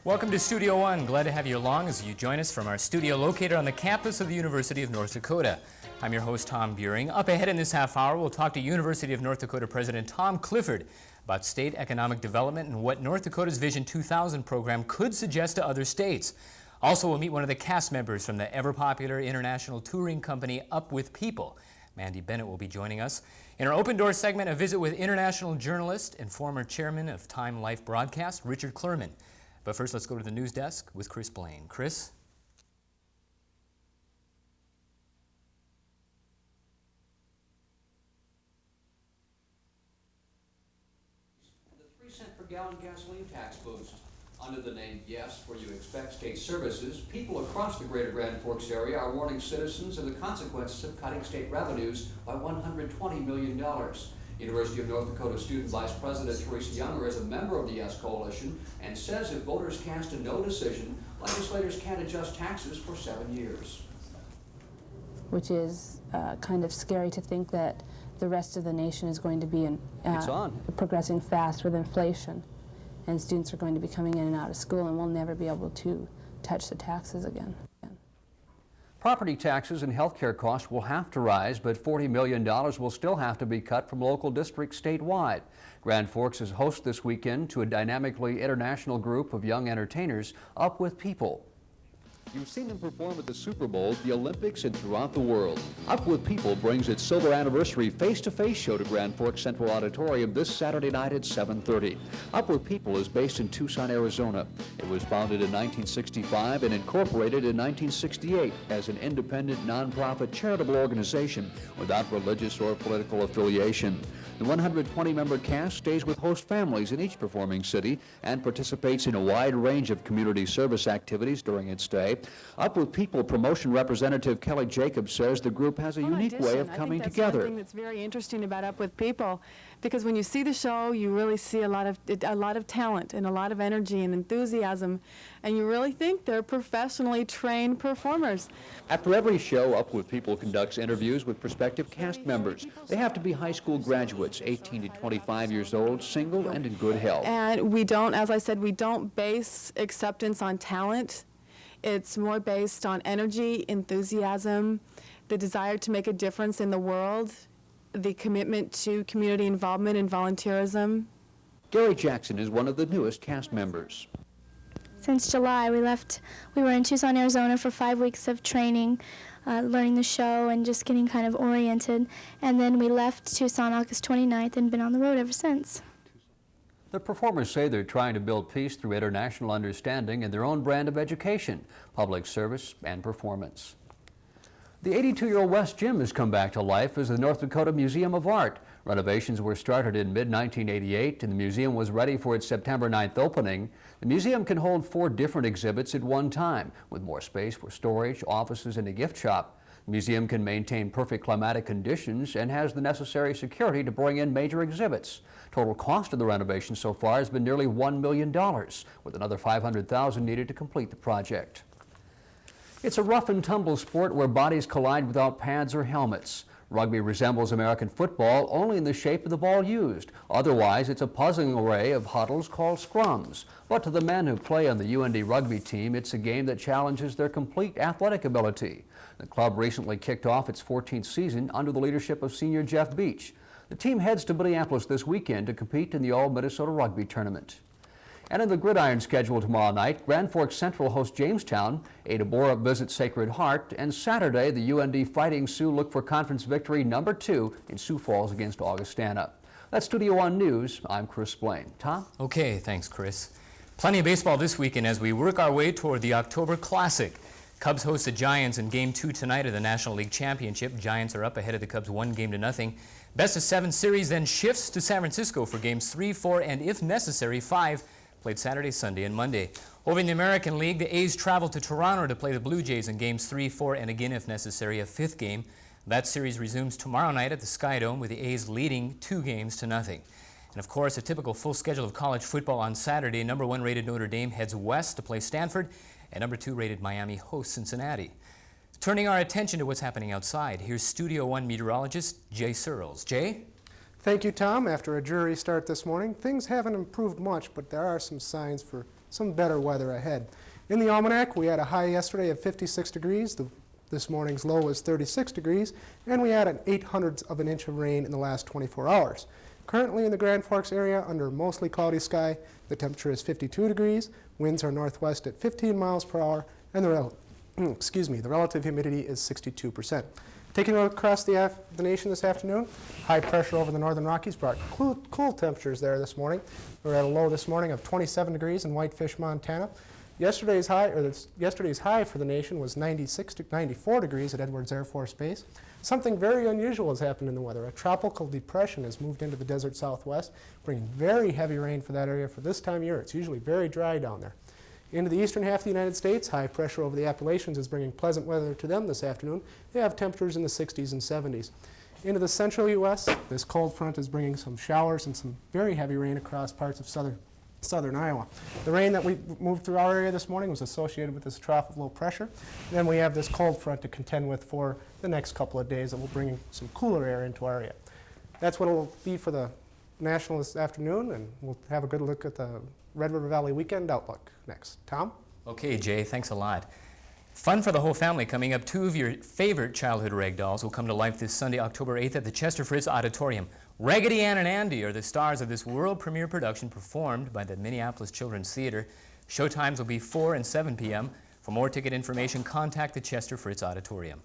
Welcome to Studio One. Glad to have you along as you join us from our studio located on the campus of the University of North Dakota. I'm your host, Tom Buring. Up ahead in this half hour, we'll talk to University of North Dakota President Tom Clifford about state economic development and what North Dakota's Vision 2000 program could suggest to other states. Also, we'll meet one of the cast members from the ever-popular international touring company Up With People. Mandy Bennet will be joining us. In our Open Door segment, a visit with international journalist and former chairman of Time Life Broadcast, Richard Clurman. But first, let's go to the news desk with Chris Blaine. Chris? The 3-cent per gallon gasoline tax boost. Under the name Yes, where you expect state services, people across the greater Grand Forks area are warning citizens of the consequences of cutting state revenues by $120 million. University of North Dakota Student Vice President Teresa Younger is a member of the Yes Coalition and says if voters cast a no decision, legislators can't adjust taxes for 7 years. Which is kind of scary to think that the rest of the nation is going to be progressing fast with inflation, and students are going to be coming in and out of school, and we'll never be able to touch the taxes again. Property taxes and health care costs will have to rise, but $40 million will still have to be cut from local districts statewide. Grand Forks is host this weekend to a dynamically international group of young entertainers, Up With People. You've seen them perform at the Super Bowl, the Olympics, and throughout the world. Up With People brings its silver anniversary face-to-face show to Grand Forks Central Auditorium this Saturday night at 7:30. Up With People is based in Tucson, Arizona. It was founded in 1965 and incorporated in 1968 as an independent, nonprofit charitable organization without religious or political affiliation. The 120-member cast stays with host families in each performing city and participates in a wide range of community service activities during its stay. Up With People promotion representative Kelly Jacobs says the group has a unique way of coming together. I think that's one thing that's very interesting about Up With People, because when you see the show, you really see a lot of talent and a lot of energy and enthusiasm, and you really think they're professionally trained performers. After every show, Up With People conducts interviews with prospective cast members. They have to be high school graduates, 18 to 25 years old, single, and in good health. And we don't, as I said, we don't base acceptance on talent. It's more based on energy, enthusiasm, the desire to make a difference in the world, the commitment to community involvement and volunteerism. Gary Jackson is one of the newest cast members. Since July, we were in Tucson, Arizona for 5 weeks of training, learning the show and just getting kind of oriented. And then we left Tucson August 29th and been on the road ever since. The performers say they're trying to build peace through international understanding and their own brand of education, public service, and performance. The 82-year-old West Gym has come back to life as the North Dakota Museum of Art. Renovations were started in mid-1988 and the museum was ready for its September 9th opening. The museum can hold 4 different exhibits at one time, with more space for storage, offices, and a gift shop. The museum can maintain perfect climatic conditions and has the necessary security to bring in major exhibits. Total cost of the renovation so far has been nearly $1 million, with another $500,000 needed to complete the project. It's a rough and tumble sport where bodies collide without pads or helmets. Rugby resembles American football only in the shape of the ball used. Otherwise, it's a puzzling array of huddles called scrums. But to the men who play on the UND rugby team, it's a game that challenges their complete athletic ability. The club recently kicked off its 14th season under the leadership of senior Jeff Beach. The team heads to Minneapolis this weekend to compete in the All-Minnesota Rugby Tournament. And in the gridiron schedule tomorrow night, Grand Forks Central hosts Jamestown, Ada Borup visits Sacred Heart, and Saturday the UND Fighting Sioux look for conference victory number 2 in Sioux Falls against Augustana. That's Studio One News. I'm Chris Blaine. Tom? Okay, thanks, Chris. Plenty of baseball this weekend as we work our way toward the October Classic. Cubs host the Giants in Game 2 tonight of the National League Championship. Giants are up ahead of the Cubs 1-0. Best of 7 series then shifts to San Francisco for Games 3, 4, and if necessary, 5, played Saturday, Sunday, and Monday. Over in the American League, the A's travel to Toronto to play the Blue Jays in Games 3, 4, and again, if necessary, a 5th game. That series resumes tomorrow night at the Sky Dome with the A's leading 2-0. And of course, a typical full schedule of college football on Saturday. Number 1 rated Notre Dame heads west to play Stanford, and number 2 rated Miami hosts Cincinnati. Turning our attention to what's happening outside, here's Studio One meteorologist Jay Searles. Jay? Thank you, Tom. After a dreary start this morning, things haven't improved much, but there are some signs for some better weather ahead. In the almanac, we had a high yesterday of 56 degrees. This morning's low was 36 degrees, and we had an 0.08 of an inch of rain in the last 24 hours. Currently in the Grand Forks area, under mostly cloudy sky, the temperature is 52 degrees, winds are northwest at 15 miles per hour, and the relative humidity is 62%. Taking a look across the nation this afternoon, high pressure over the northern Rockies brought cool temperatures there this morning. We're at a low this morning of 27 degrees in Whitefish, Montana. Yesterday's high for the nation was 94 degrees at Edwards Air Force Base. Something very unusual has happened in the weather. A tropical depression has moved into the desert southwest, bringing very heavy rain for that area for this time of year. It's usually very dry down there. Into the eastern half of the United States, high pressure over the Appalachians is bringing pleasant weather to them this afternoon. They have temperatures in the 60s and 70s. Into the central U.S., this cold front is bringing some showers and some very heavy rain across parts of southern Iowa. The rain that we moved through our area this morning was associated with this trough of low pressure. Then we have this cold front to contend with for the next couple of days that will bring some cooler air into our area. That's what it will be for the National this afternoon, and we'll have a good look at the Red River Valley weekend outlook next. Tom? Okay, Jay, thanks a lot. Fun for the whole family coming up. Two of your favorite childhood rag dolls will come to life this Sunday, October 8th at the Chester Fritz Auditorium. Raggedy Ann and Andy are the stars of this world premiere production performed by the Minneapolis Children's Theater. Showtimes will be 4 and 7 p.m. For more ticket information, contact the Chester Fritz Auditorium.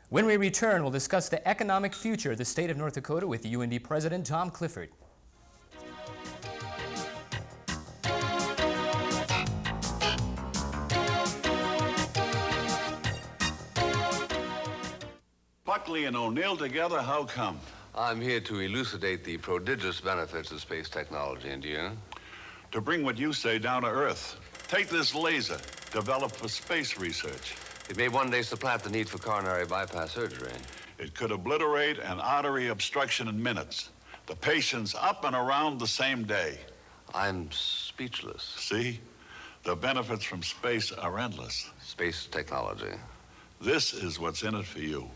When we return, we'll discuss the economic future of the state of North Dakota with UND President Tom Clifford. Buckley and O'Neill together, how come? I'm here to elucidate the prodigious benefits of space technology, and you? To bring what you say down to earth. Take this laser, developed for space research. It may one day supplant the need for coronary bypass surgery. It could obliterate an artery obstruction in minutes. The patient's up and around the same day. I'm speechless. See? The benefits from space are endless. Space technology. This is what's in it for you.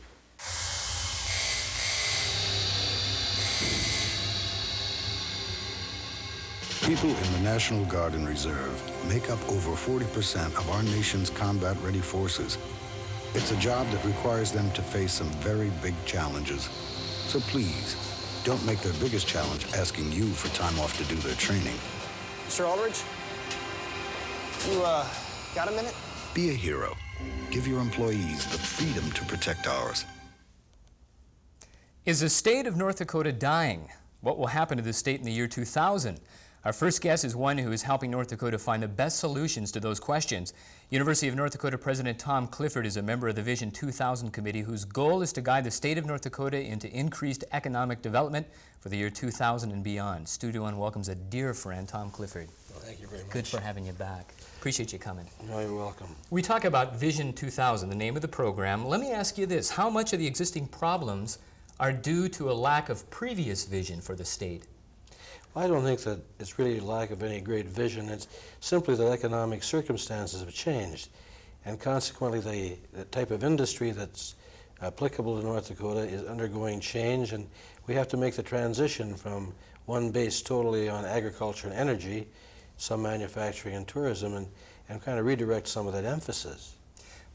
People in the National Guard and Reserve make up over 40% of our nation's combat-ready forces. It's a job that requires them to face some very big challenges. So please, don't make their biggest challenge asking you for time off to do their training. Mr. Aldridge, you, got a minute? Be a hero. Give your employees the freedom to protect ours. Is the state of North Dakota dying? What will happen to the state in the year 2000? Our first guest is one who is helping North Dakota find the best solutions to those questions. University of North Dakota President Tom Clifford is a member of the Vision 2000 committee whose goal is to guide the state of North Dakota into increased economic development for the year 2000 and beyond. Studio One welcomes a dear friend, Tom Clifford. Well, thank you very much. Good for having you back. Appreciate you coming. No, you're welcome. We talk about Vision 2000, the name of the program. Let me ask you this. How much of the existing problems are due to a lack of previous vision for the state? I don't think that it's really a lack of any great vision. It's simply that economic circumstances have changed, and consequently the type of industry that's applicable to North Dakota is undergoing change, and we have to make the transition from one based totally on agriculture and energy, some manufacturing and tourism, and kind of redirect some of that emphasis.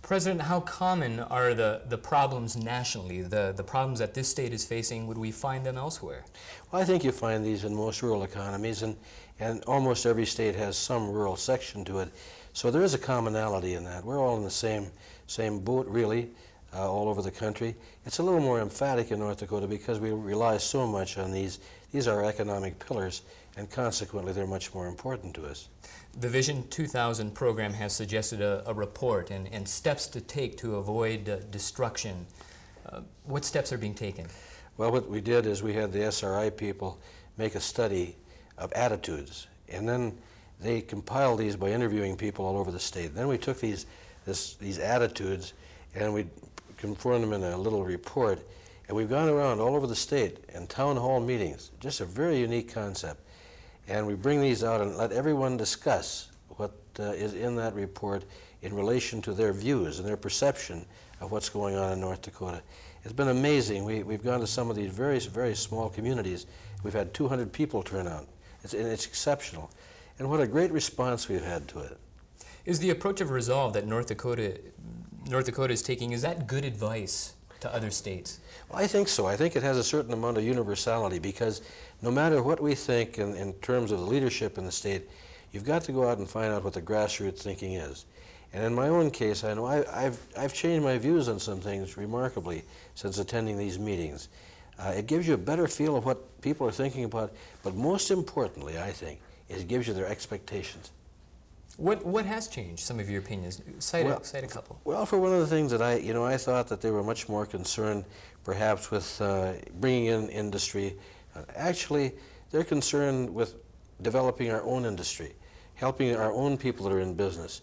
President, how common are the problems nationally, the problems that this state is facing? Would we find them elsewhere? Well, I think you find these in most rural economies, and almost every state has some rural section to it. So there is a commonality in that. We're all in the same boat, really, all over the country. It's a little more emphatic in North Dakota because we rely so much on these. These are our economic pillars, and consequently they're much more important to us. The Vision 2000 program has suggested a report and steps to take to avoid destruction. What steps are being taken? Well, what we did is we had the SRI people make a study of attitudes, and then they compiled these by interviewing people all over the state. Then we took these attitudes and we conformed them in a little report, and we've gone around all over the state in town hall meetings, just a very unique concept. And we bring these out and let everyone discuss what is in that report in relation to their views and their perception of what's going on in North Dakota. It's been amazing. We've gone to some of these very, very small communities. We've had 200 people turn out. It's exceptional. and what a great response we've had to it. Is the approach of resolve that North Dakota is taking, is that good advice to other states? Well, I think so. I think it has a certain amount of universality, because no matter what we think in terms of the leadership in the state, you've got to go out and find out what the grassroots thinking is. And in my own case, I know I've changed my views on some things remarkably since attending these meetings. It gives you a better feel of what people are thinking about, but most importantly, I think, is it gives you their expectations. What has changed, some of your opinions? Cite a couple. Well, for one of the things that I thought that they were much more concerned perhaps with bringing in industry. Actually, they're concerned with developing our own industry, helping our own people that are in business.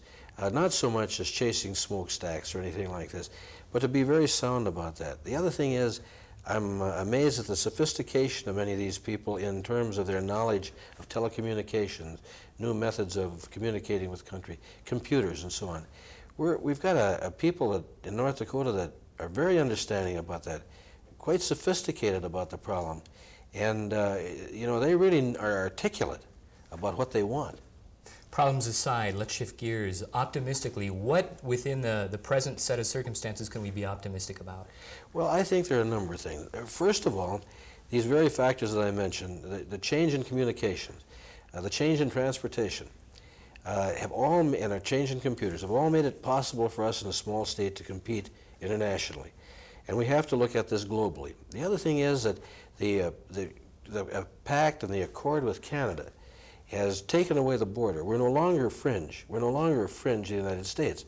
Not so much as chasing smokestacks or anything like this, but to be very sound about that. The other thing is, I'm amazed at the sophistication of many of these people in terms of their knowledge of telecommunications, new methods of communicating with country, computers and so on. We've got a people in North Dakota that are very understanding about that, quite sophisticated about the problem, and they really are articulate about what they want. Problems aside, let's shift gears. Optimistically, what within the present set of circumstances can we be optimistic about? Well, I think there are a number of things. First of all, these very factors that I mentioned, the change in communications, the change in transportation, and our change in computers have all made it possible for us in a small state to compete internationally. And we have to look at this globally. The other thing is that the pact and the accord with Canada has taken away the border. We're no longer a fringe. We're no longer a fringe of the United States.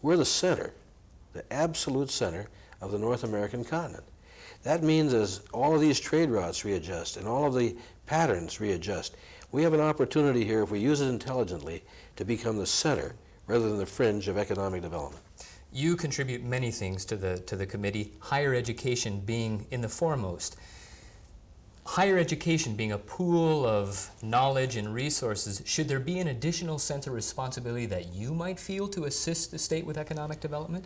We're the center, the absolute center of the North American continent. That means as all of these trade routes readjust and all of the patterns readjust, we have an opportunity here, if we use it intelligently, to become the center rather than the fringe of economic development. You contribute many things to the committee, higher education being in the foremost. Higher education being a pool of knowledge and resources, should there be an additional sense of responsibility that you might feel to assist the state with economic development?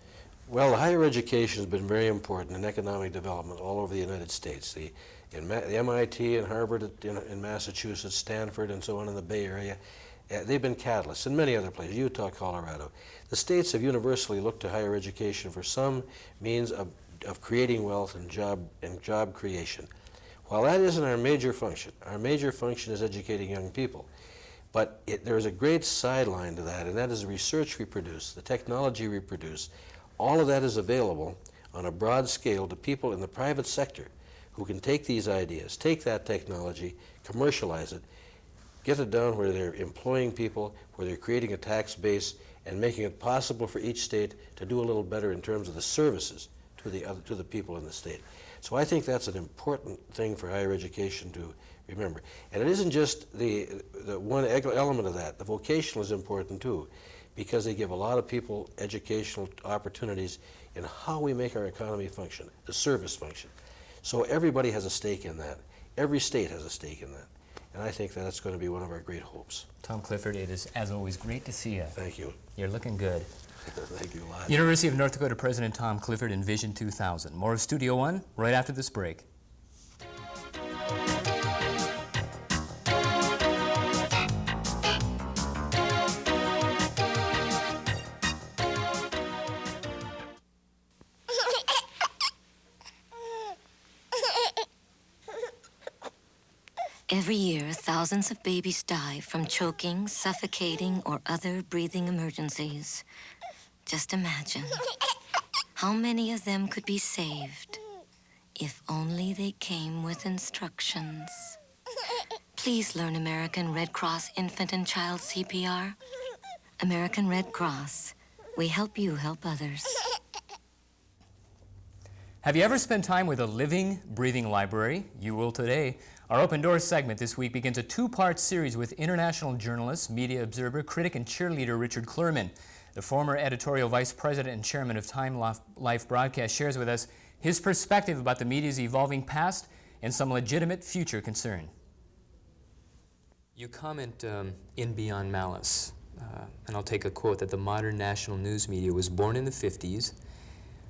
Well, higher education has been very important in economic development all over the United States. The MIT and Harvard in Massachusetts, Stanford and so on in the Bay Area, they've been catalysts, and many other places, Utah, Colorado. The states have universally looked to higher education for some means of creating wealth and job creation. While that isn't our major function is educating young people. But there is a great sideline to that, and that is the research we produce, the technology we produce. All of that is available on a broad scale to people in the private sector who can take these ideas, take that technology, commercialize it, get it down where they're employing people, where they're creating a tax base, and making it possible for each state to do a little better in terms of the services to the people in the state. So I think that's an important thing for higher education to remember. And it isn't just the one element of that. The vocational is important too, because they give a lot of people educational opportunities in how we make our economy function, the service function. So everybody has a stake in that. Every state has a stake in that. And I think that's going to be one of our great hopes. Tom Clifford, it is, as always, great to see you. Thank you. You're looking good. Thank you a lot. University of North Dakota President Tom Clifford in Vision 2000. More of Studio One right after this break. Every year, thousands of babies die from choking, suffocating, or other breathing emergencies. Just imagine how many of them could be saved if only they came with instructions. Please learn American Red Cross Infant and Child CPR. American Red Cross. We help you help others. Have you ever spent time with a living, breathing library? You will today. Our Open Doors segment this week begins a two-part series with international journalist, media observer, critic, and cheerleader Richard Clurman. The former editorial vice president and chairman of Time Life Broadcast shares with us his perspective about the media's evolving past and some legitimate future concern. You comment in Beyond Malice, and I'll take a quote, that the modern national news media was born in the 50s,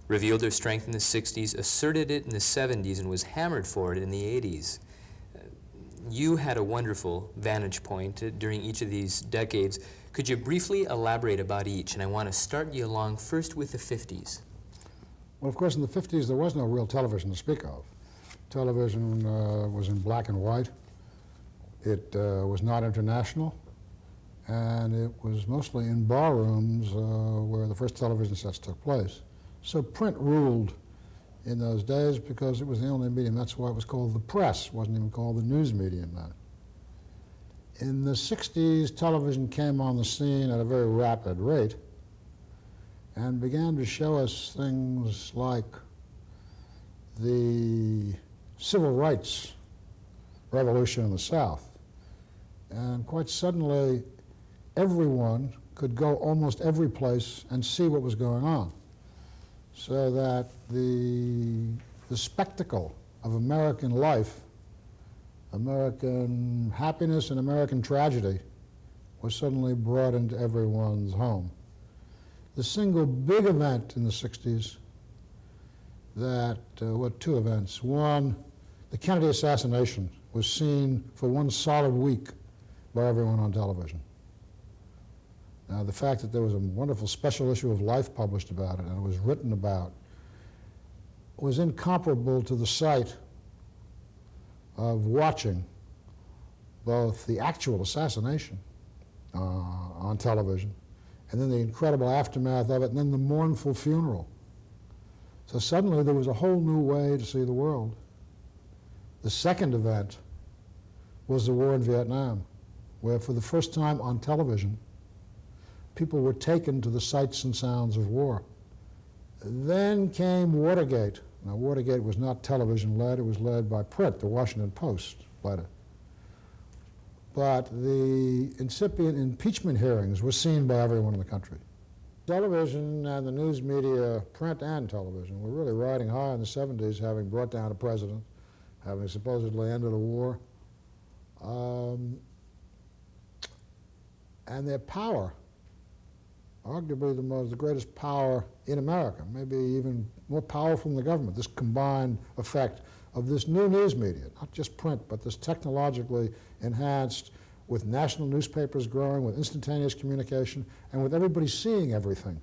revealed their strength in the 60s, asserted it in the 70s, and was hammered for it in the 80s. You had a wonderful vantage point during each of these decades. Could you briefly elaborate about each? And I want to start you along first with the 50s. Well, of course, in the 50s, there was no real television to speak of. Television was in black and white. It was not international, and it was mostly in bar rooms where the first television sets took place. So print ruled in those days because it was the only medium. That's why it was called the press. It wasn't even called the news medium then. In the 60s, television came on the scene at a very rapid rate and began to show us things like the civil rights revolution in the South. And quite suddenly, everyone could go almost every place and see what was going on. So that the spectacle of American life, American happiness and American tragedy was suddenly brought into everyone's home. The single big event in the 60s that, two events. One, the Kennedy assassination was seen for one solid week by everyone on television. Now, the fact that there was a wonderful special issue of Life published about it and it was written about was incomparable to the sight of watching both the actual assassination on television and then the incredible aftermath of it and then the mournful funeral. So suddenly there was a whole new way to see the world. The second event was the war in Vietnam, where for the first time on television, people were taken to the sights and sounds of war. Then came Watergate. Now, Watergate was not television-led, it was led by print. The Washington Post led it. But the incipient impeachment hearings were seen by everyone in the country. Television and the news media, print and television, were really riding high in the 70s, having brought down a president, having supposedly ended a war. And their power, arguably the greatest power in America, maybe even more powerful than the government, this combined effect of this new news media, not just print, but this technologically enhanced, with national newspapers growing, with instantaneous communication, and with everybody seeing everything,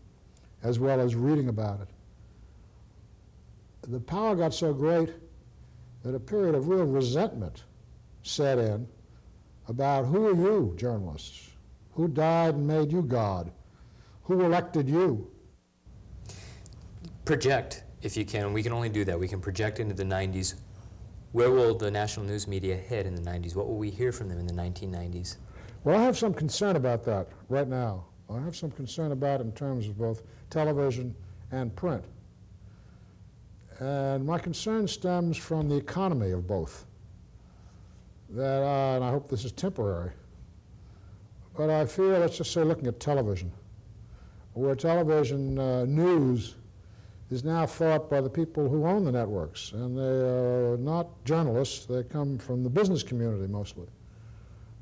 as well as reading about it. The power got so great that a period of real resentment set in about who are you, journalists? Who died and made you God? Who elected you? Project, if you can. We can only do that. We can project into the 90s. Where will the national news media head in the 90s? What will we hear from them in the 1990s? Well, I have some concern about that right now. I have some concern about it in terms of both television and print. And my concern stems from the economy of both. That, and I hope this is temporary, but I feel, let's just say looking at television, where television news is now thought by the people who own the networks, and they are not journalists, they come from the business community mostly,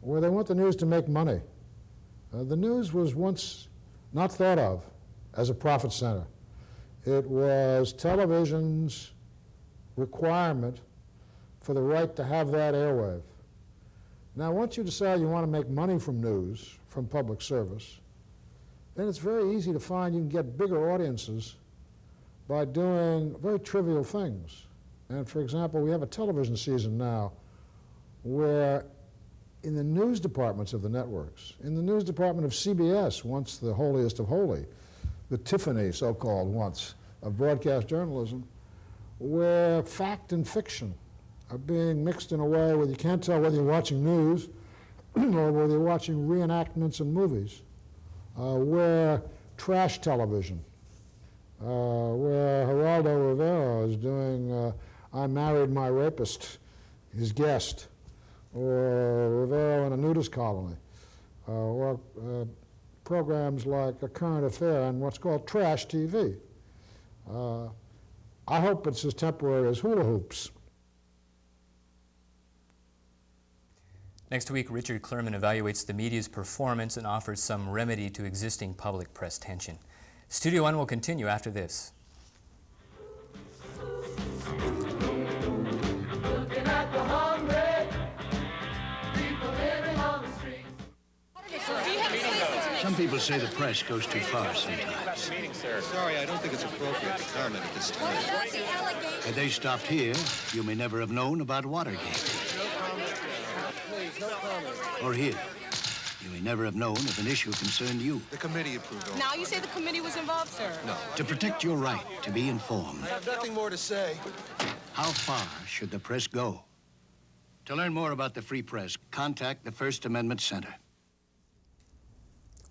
where they want the news to make money. The news was once not thought of as a profit center. It was television's requirement for the right to have that airwave. Now, once you decide you want to make money from news, from public service, then it's very easy to find you can get bigger audiences by doing very trivial things. And for example, we have a television season now where in the news departments of the networks, in the news department of CBS, once the holiest of holy, the Tiffany, so-called once, of broadcast journalism, where fact and fiction are being mixed in a way where you can't tell whether you're watching news or whether you're watching reenactments and movies, where trash television, where Geraldo Rivera is doing I Married My Rapist, his guest, or Rivera in a nudist colony, or programs like A Current Affair and what's called trash TV. I hope it's as temporary as hula hoops. Next week, Richard Clurman evaluates the media's performance and offers some remedy to existing public press tension. Studio One will continue after this. Looking at the hungry, Some people say the press goes too far sometimes. Sorry, I don't think it's appropriate to comment at this time. Had they stopped here, you may never have known about Watergate. Please, no comment. Or here, you may never have known if an issue concerned you. The committee approved all. Now you say the committee was involved, sir? No. To protect your right to be informed, I have nothing more to say. how far should the press go? To learn more about the free press, contact the First Amendment Center.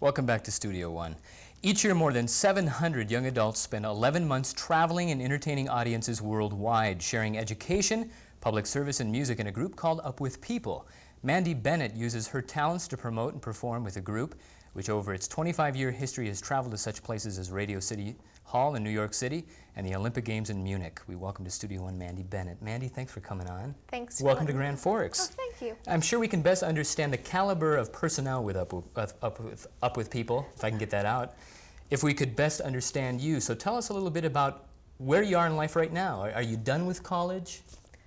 Welcome back to Studio One. Each year, more than 700 young adults spend 11 months traveling and entertaining audiences worldwide, sharing education, public service, and music in a group called Up With People. Mandy Bennet uses her talents to promote and perform with a group which over its 25-year history has traveled to such places as Radio City Hall in New York City and the Olympic Games in Munich. We welcome to Studio One Mandy Bennet. Mandy, thanks for coming on. Thanks. Welcome to Grand Forks. Oh, thank you. I'm sure we can best understand the caliber of personnel with Up With People, if I can get that out, if we could best understand you. So tell us a little bit about where you are in life right now. Are you done with college?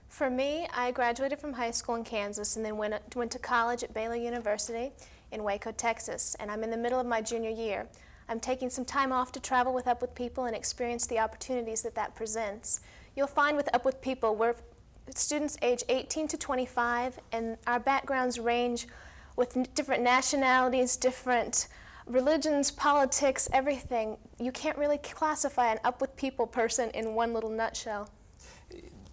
For me, I graduated from high school in Kansas and then went to college at Baylor University in Waco, Texas, and I'm in the middle of my junior year. I'm taking some time off to travel with Up With People and experience the opportunities that presents. You'll find with Up With People, we're students age 18 to 25, and our backgrounds range with different nationalities, different religions, politics, everything. You can't really classify an Up With People person in one little nutshell.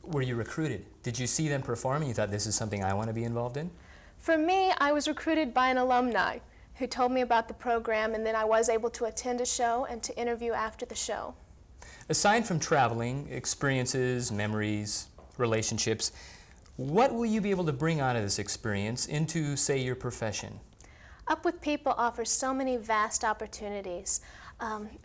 Were you recruited? Did you see them perform and you thought this is something I want to be involved in? For me, I was recruited by an alumni who told me about the program, and then I was able to attend a show and to interview after the show. Aside from traveling, experiences, memories, relationships, what will you be able to bring out of this experience into, say, your profession? Up With People offers so many vast opportunities.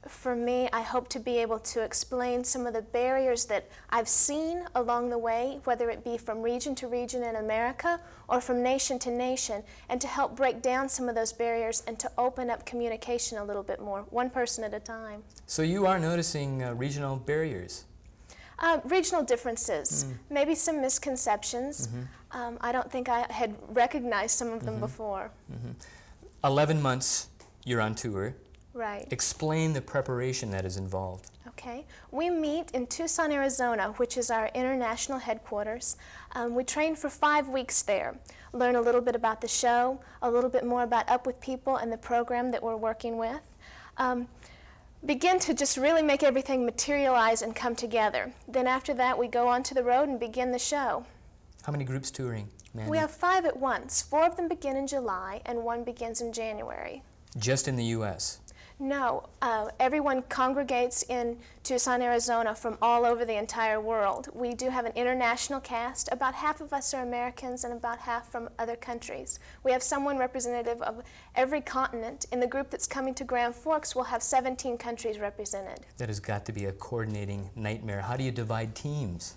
For me, I hope to be able to explain some of the barriers that I've seen along the way, whether it be from region to region in America or from nation to nation, and to help break down some of those barriers and to open up communication a little bit more, one person at a time. So you are noticing regional barriers? Regional differences, maybe some misconceptions. I don't think I had recognized some of them before. 11 months you're on tour. Right. Explain the preparation that is involved. Okay. We meet in Tucson, Arizona, which is our international headquarters. We train for 5 weeks there, learn a little bit about the show, a little bit more about Up With People and the program that we're working with. Begin to just really make everything materialize and come together. Then after that, we go onto the road and begin the show. How many groups touring, Mandy? We have 5 at once. 4 of them begin in July and 1 begins in January. Just in the U.S.? No, everyone congregates in Tucson, Arizona from all over the entire world. We do have an international cast. About half of us are Americans and about half from other countries. We have someone representative of every continent. In the group that's coming to Grand Forks, we'll have 17 countries represented. That has got to be a coordinating nightmare. How do you divide teams?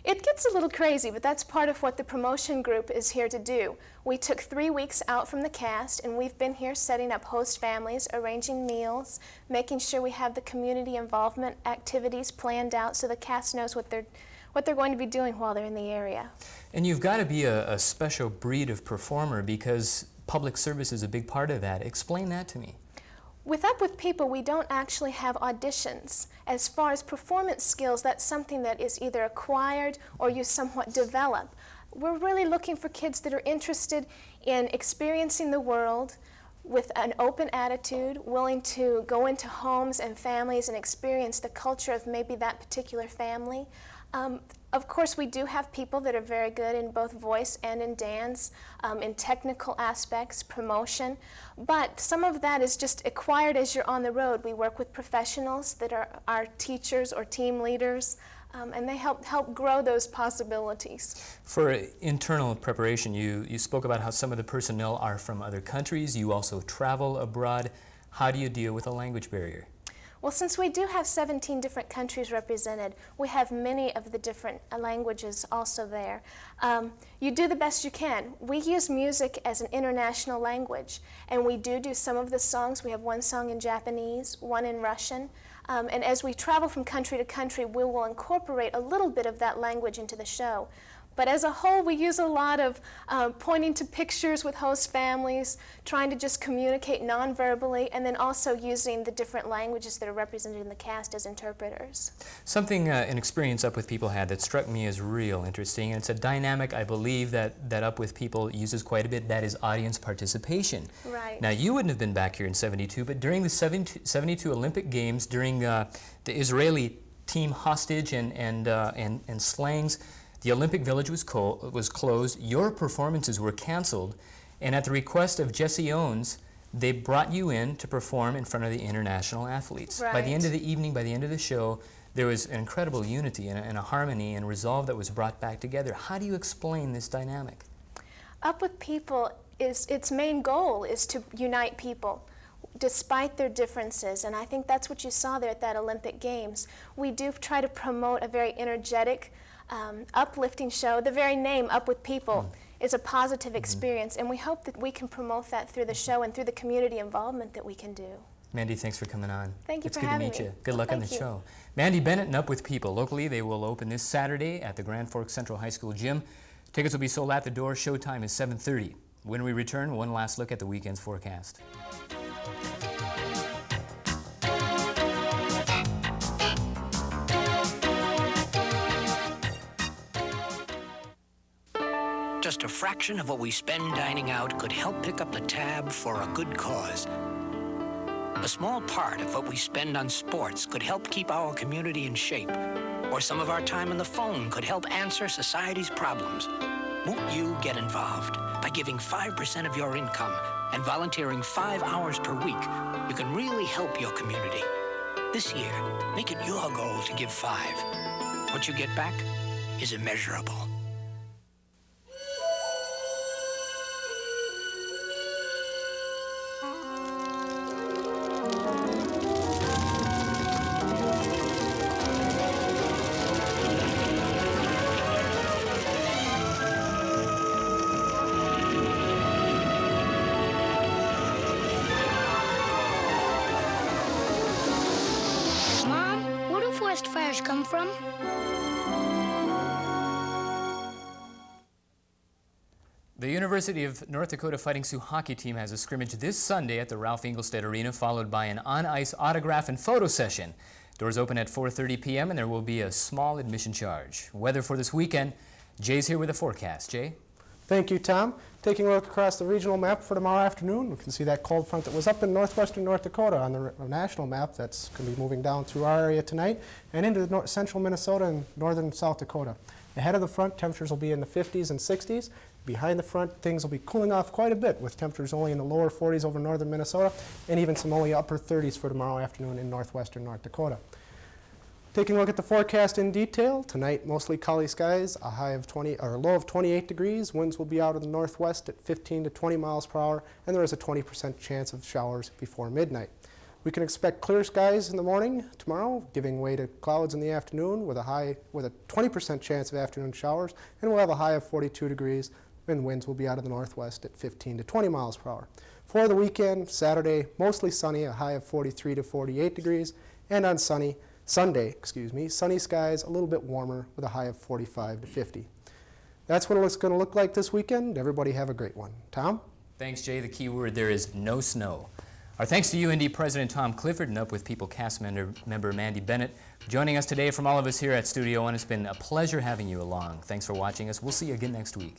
It gets a little crazy, but that's part of what the promotion group is here to do. We took 3 weeks out from the cast, and we've been here setting up host families, arranging meals, making sure we have the community involvement activities planned out so the cast knows what they're going to be doing while they're in the area. And you've got to be a special breed of performer because public service is a big part of that. Explain that to me. With Up With People, we don't actually have auditions. As far as performance skills, that's something that is either acquired or you somewhat develop. We're really looking for kids that are interested in experiencing the world with an open attitude, willing to go into homes and families and experience the culture of maybe that particular family. Of course, we do have people that are very good in both voice and in dance, in technical aspects, promotion, but some of that is just acquired as you're on the road. We work with professionals that are our teachers or team leaders, and they help grow those possibilities. For internal preparation, you spoke about how some of the personnel are from other countries. You also travel abroad. How do you deal with a language barrier? Well, since we do have 17 different countries represented, we have many of the different languages also there. You do the best you can. We use music as an international language, and we do some of the songs. We have 1 song in Japanese, 1 in Russian, and as we travel from country to country, we will incorporate a little bit of that language into the show. But as a whole, we use a lot of pointing to pictures with host families, trying to just communicate non-verbally, and then also using the different languages that are represented in the cast as interpreters. Something, an experience Up With People had that struck me as real interesting, and it's a dynamic I believe that Up With People uses quite a bit, that is audience participation. Right. Now, you wouldn't have been back here in '72, but during the 72 Olympic Games, during the Israeli team hostage and slangs, the Olympic Village was closed, your performances were canceled, and at the request of Jesse Owens, they brought you in to perform in front of the international athletes. Right. By the end of the evening, by the end of the show, there was an incredible unity and a harmony and resolve that was brought back together. How do you explain this dynamic? Up With People, its main goal is to unite people despite their differences, and I think that's what you saw there at that Olympic Games. We do try to promote a very energetic, uplifting show. The very name, Up With People, is a positive experience, and we hope that we can promote that through the show and through the community involvement that we can do. Mandy, thanks for coming on. Thank you it's for having me. It's good to meet you. Good luck on the show. Mandy Bennet and Up With People. Locally, they will open this Saturday at the Grand Forks Central High School gym. Tickets will be sold at the door. Showtime is 7:30. When we return, one last look at the weekend's forecast. Just a fraction of what we spend dining out could help pick up the tab for a good cause. A small part of what we spend on sports could help keep our community in shape, or some of our time on the phone could help answer society's problems. Won't you get involved? By giving 5% of your income and volunteering 5 hours per week, you can really help your community. This year, make it your goal to give 5. What you get back is immeasurable. Come from? The University of North Dakota Fighting Sioux hockey team has a scrimmage this Sunday at the Ralph Engelstad Arena, followed by an on-ice autograph and photo session. Doors open at 4:30 p.m. and there will be a small admission charge. Weather for this weekend, Jay's here with a forecast. Jay? Thank you, Tom. Taking a look across the regional map for tomorrow afternoon, we can see that cold front that was up in northwestern North Dakota on the national map. That's going to be moving down through our area tonight and into the central Minnesota and northern South Dakota. Ahead of the front, temperatures will be in the 50s and 60s. Behind the front, things will be cooling off quite a bit, with temperatures only in the lower 40s over northern Minnesota and even some only upper 30s for tomorrow afternoon in northwestern North Dakota. Taking a look at the forecast in detail, tonight mostly cloudy skies, a high of 20 or a low of 28 degrees. Winds will be out of the northwest at 15 to 20 miles per hour, and there is a 20% chance of showers before midnight. We can expect clear skies in the morning tomorrow, giving way to clouds in the afternoon with a 20% chance of afternoon showers, and we'll have a high of 42 degrees, and winds will be out of the northwest at 15 to 20 miles per hour. For the weekend, Saturday, mostly sunny, a high of 43 to 48 degrees, and on Sunday, sunny skies, a little bit warmer with a high of 45 to 50. That's what it's going to look like this weekend. Everybody have a great one. Tom? Thanks, Jay. The key word there is no snow. Our thanks to UND President Tom Clifford and Up With People cast member Mandy Bennet joining us today. From all of us here at Studio One, it's been a pleasure having you along. Thanks for watching us. We'll see you again next week.